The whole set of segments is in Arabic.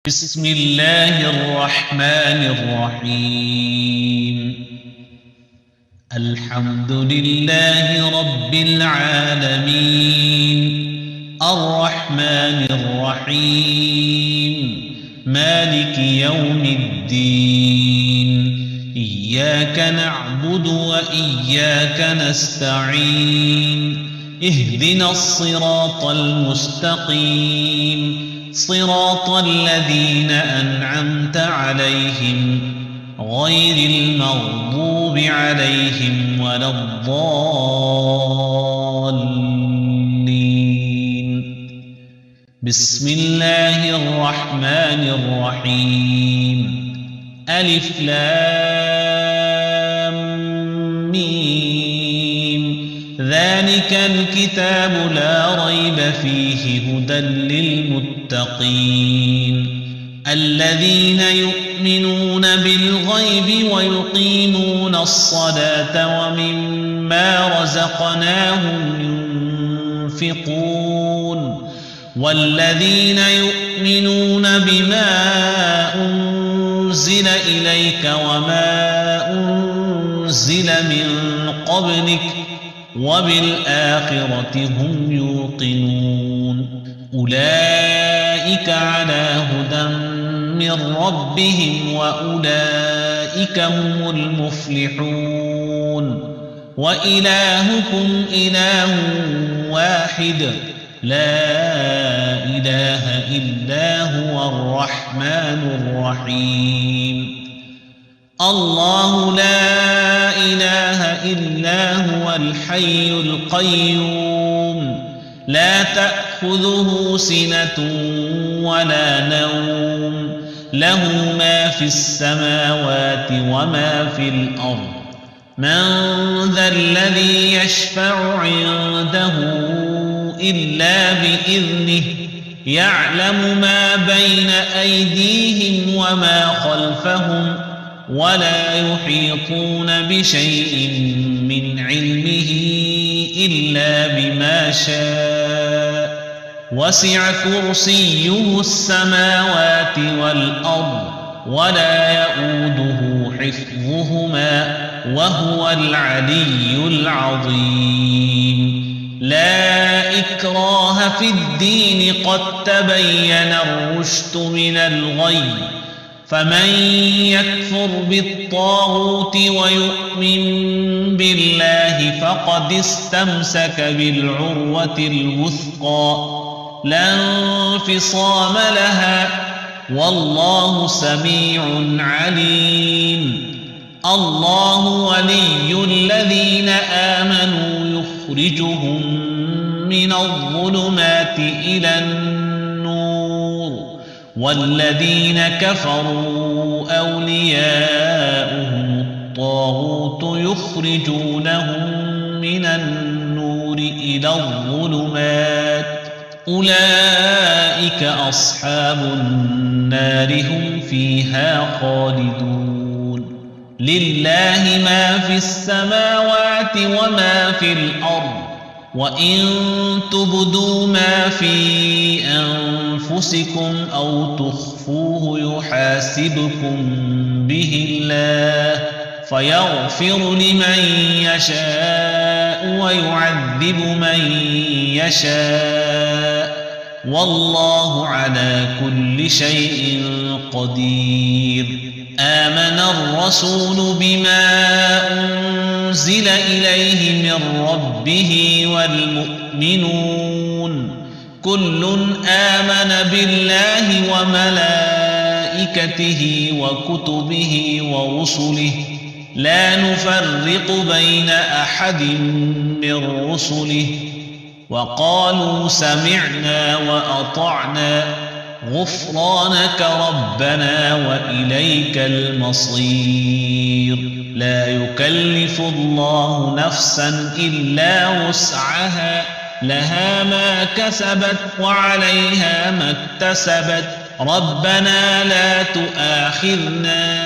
بسم الله الرحمن الرحيم. الحمد لله رب العالمين، الرحمن الرحيم، مالك يوم الدين. إياك نعبد وإياك نستعين. اهدنا الصراط المستقيم، صراط الذين أنعمت عليهم غير المغضوب عليهم ولا الضالين. بسم الله الرحمن الرحيم. ألف لام ميم. ذلك الكتاب لا ريب فيه هدى للمتقين الذين يؤمنون بالغيب ويقيمون الصلاة ومما رزقناهم ينفقون والذين يؤمنون بما أنزل إليك وما أنزل من قبلك وبالآخرة هم يوقنون. أولئك على هدى من ربهم وأولئك هم المفلحون. وإلهكم إله واحد لا إله إلا هو الرحمن الرحيم. الله لا إله إلا هو الحي القيوم لا تأخذه سنة ولا نوم له ما في السماوات وما في الأرض. من ذا الذي يشفع عنده إلا بإذنه يعلم ما بين أيديهم وما خلفهم ولا يحيطون بشيء من علمه إلا بما شاء. وسع كرسيه السماوات والأرض ولا يؤوده حفظهما وهو العلي العظيم. لا إكراه في الدين قد تبين الرشد من الغي. فمن يكفر بالطاغوت ويؤمن بالله فقد استمسك بالعروة الوثقى لا انفصام لها والله سميع عليم. الله ولي الذين آمنوا يخرجهم من الظلمات إلى النور والذين كفروا أولياؤهم الطاغوت يخرجونهم من النور إلى الظلمات. أولئك أصحاب النار هم فيها خالدون. لله ما في السماوات وما في الأرض وإن تبدوا ما في أنفسكم أو تخفوه يحاسبكم به الله فيغفر لمن يشاء ويعذب من يشاء والله على كل شيء قدير. آمن الرسول بما أنزل إليه من ربه والمؤمنون كل آمن بالله وملائكته وكتبه ورسله لا نفرق بين أحد من رسله وقالوا سمعنا وأطعنا غفرانك ربنا وإليك المصير. لا يكلف الله نفسا إلا وسعها لها ما كسبت وعليها ما اكتسبت. ربنا لا تؤاخذنا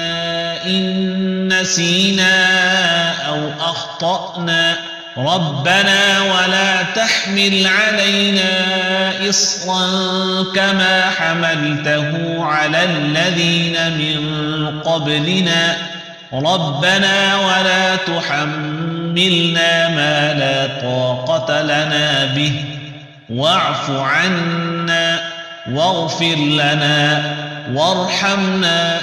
إن نسينا أو أخطأنا ربنا ولا تحمل علينا إصرا كما حملته على الذين من قبلنا ربنا ولا تحملنا ما لا طاقة لنا به واعف عنا واغفر لنا وارحمنا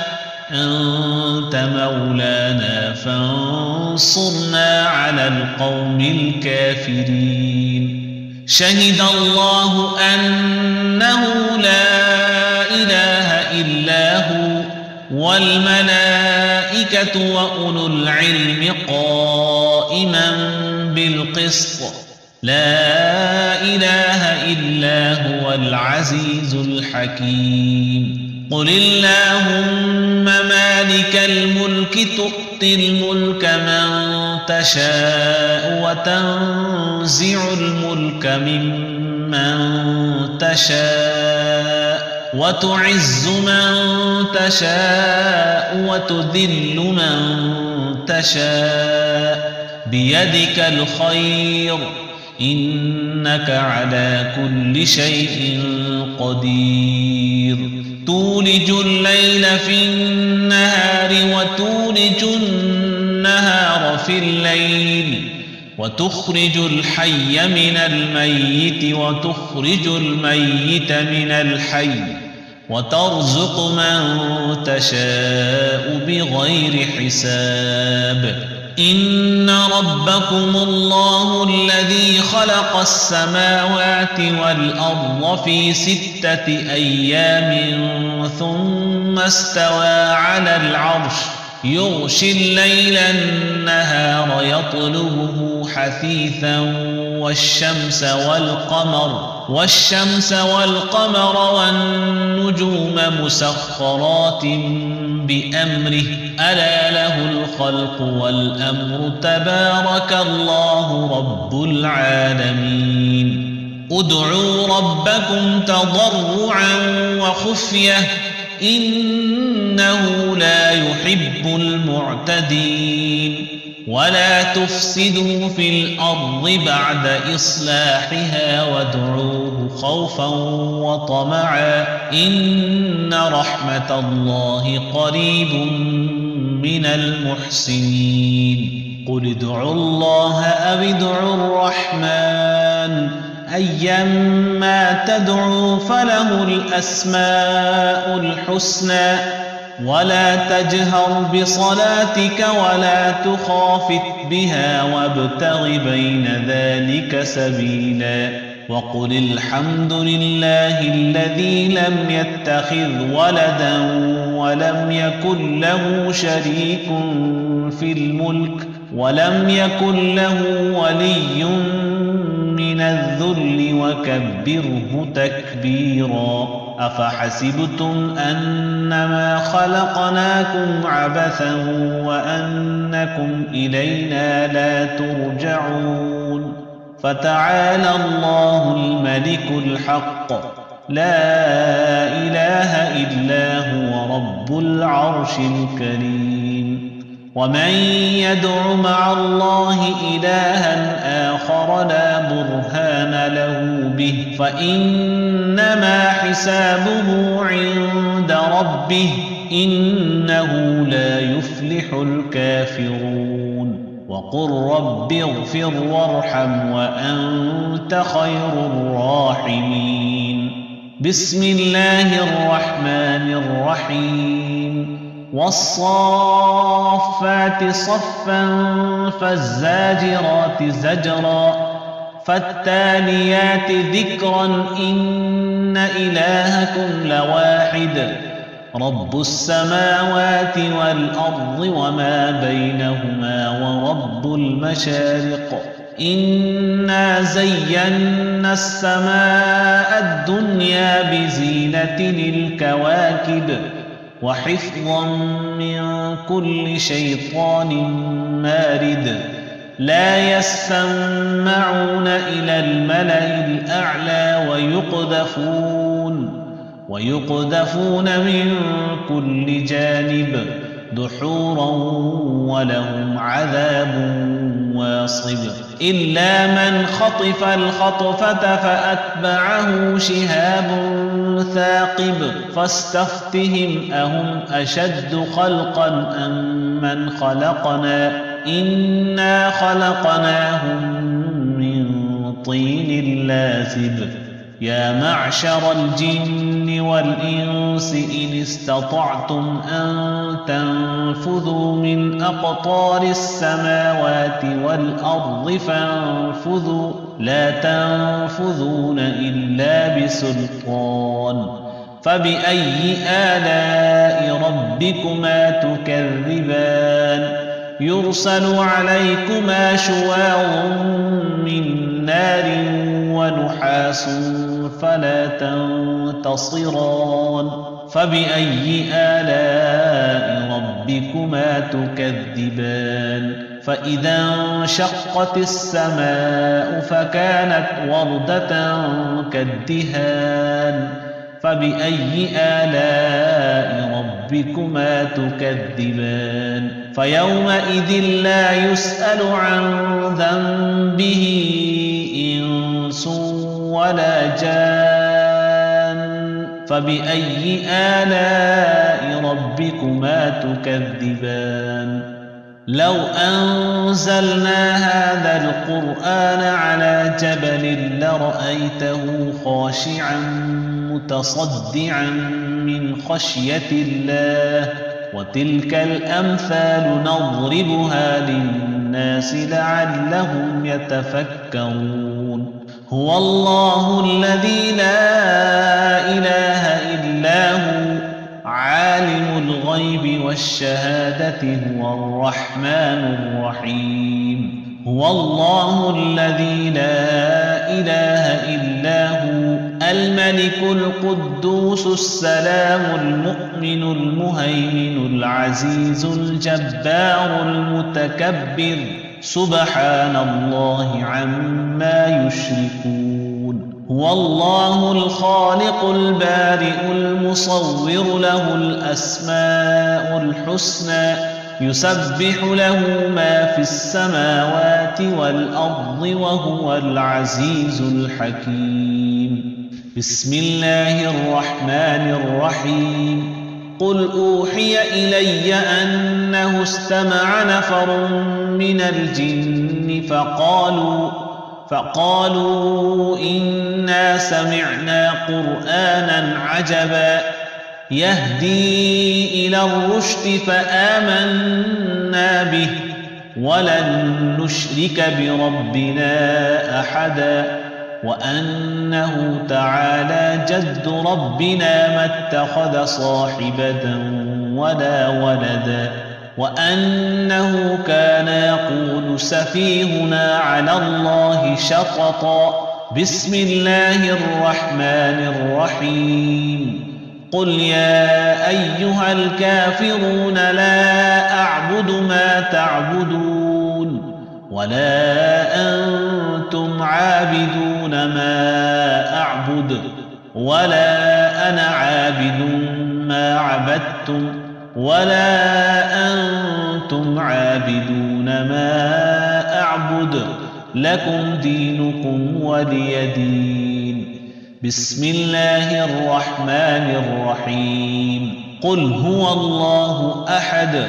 أنت مولانا فانصرنا على القوم الكافرين شهد الله أنه لا إله إلا هو والملائكة وأولو العلم قائما بالقسط لا إله إلا هو العزيز الحكيم قل اللهم مالك الملك تؤتي الملك من تشاء وتنزع الملك ممن تشاء وتعز من تشاء وتذل من تشاء بيدك الخير إنك على كل شيء قدير تولج الليل في النهار وتولج النهار في الليل وتخرج الحي من الميت وتخرج الميت من الحي وترزق من تشاء بغير حساب إن ربكم الله الذي خلق السماوات والأرض في 6 أيام ثم استوى على العرش يغشي الليل النهار يطلبه حثيثا والشمس والقمر والنجوم مسخرات بأمره ألا له الخلق والأمر تبارك الله رب العالمين ادعوا ربكم تضرعا وخفية إنه لا يحب المعتدين ولا تفسدوا في الأرض بعد إصلاحها وادعوه خوفا وطمعا إن رحمة الله قريب من المحسنين قل ادعوا الله أو ادعوا الرحمن أيما تدعوا فله الأسماء الحسنى ولا تجهر بصلاتك ولا تخافت بها وابتغ بين ذلك سبيلا وقل الحمد لله الذي لم يتخذ ولدا ولم يكن له شريك في الملك ولم يكن له ولي من الذل وكبره تكبيرا أفحسبتم أنما خلقناكم عبثا وأنكم إلينا لا ترجعون فتعالى الله الملك الحق لا إله إلا هو رب العرش الكريم ومن يدع مع الله إلها آخر لا برهان له به فإنما حسابه عند ربه إنه لا يفلح الكافرون وقل رب اغفر وارحم وأنت خير الراحمين بسم الله الرحمن الرحيم والصافات صفا فالزاجرات زجرا فالتاليات ذكرا إن إلهكم لواحد رب السماوات والأرض وما بينهما ورب المشارق إنا زينا السماء الدنيا بزينة الكواكب وحفظا من كل شيطان مارد لا يسمعون إلى الملأ الأعلى ويقذفون من كل جانب دحورا ولهم عذاب واصب إلا من خطف الخطفة فأتبعه شهاب ثاقب فاستفتهم أهم أشد خلقا أم من خلقنا إنا خلقناهم من طين لازب يا معشر الجن والإنس إن استطعتم أن تنفذوا من أقطار السماوات والأرض فانفذوا لا تنفذون إلا بسلطان فبأي آلاء ربكما تكذبان يرسل عليكما شواظ من نار ونحاس فلا تنتصران فبأي آلاء ربكما تكذبان فإذا انشقت السماء فكانت وردة كالدهان فبأي آلاء ربكما تكذبان فيومئذ لا يسأل عن ذنبه إنس ولا جان فبأي آلاء ربكما تكذبان لو أنزلنا هذا القرآن على جبل لرأيته خاشعا متصدعا من خشية الله وتلك الأمثال نضربها للناس لعلهم يتفكرون هو الله الذي لا إله إلا هو عالم الغيب والشهادة هو الرحمن الرحيم هو الله الذي لا إله إلا هو الملك القدوس السلام المؤمن المهيمن العزيز الجبار المتكبر سبحان الله عما يشركون هو الله الخالق البارئ المصور له الأسماء الحسنى يسبح له ما في السماوات والأرض وهو العزيز الحكيم بسم الله الرحمن الرحيم قل أوحي إلي أنه استمع نفر من الجن فقالوا إنا سمعنا قرآنا عجبا يهدي إلى الرشد فآمنا به ولن نشرك بربنا أحدا وأنه تعالى جد ربنا ما اتخذ صاحبة ولا ولدا وأنه كان يقول سفيهنا على الله شططا بسم الله الرحمن الرحيم قل يا أيها الكافرون لا أعبد ما تعبدون ولا أنتم عابدون ما أعبد ولا أنا عابد ما عبدتم ولا أنتم عابدون ما أعبد لكم دينكم ولي دين بسم الله الرحمن الرحيم قل هو الله أحد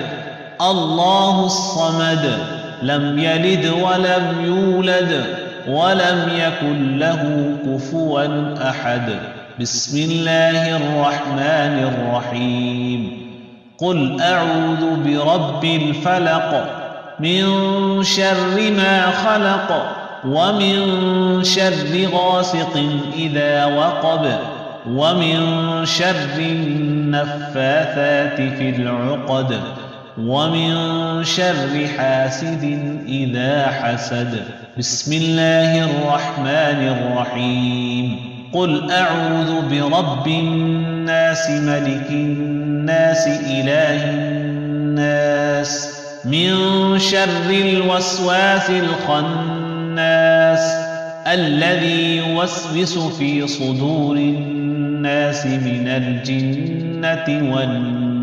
الله الصمد لم يلد ولم يولد ولم يكن له كفوا أحد بسم الله الرحمن الرحيم قل أعوذ برب الفلق من شر ما خلق ومن شر غاسق إذا وقب ومن شر النفاثات في العقد ومن شر حاسد إذا حسد بسم الله الرحمن الرحيم قل أعوذ برب الناس ملك الناس إله الناس من شر الوسواس الخناس الذي يوسوس في صدور الناس من الجنة والناس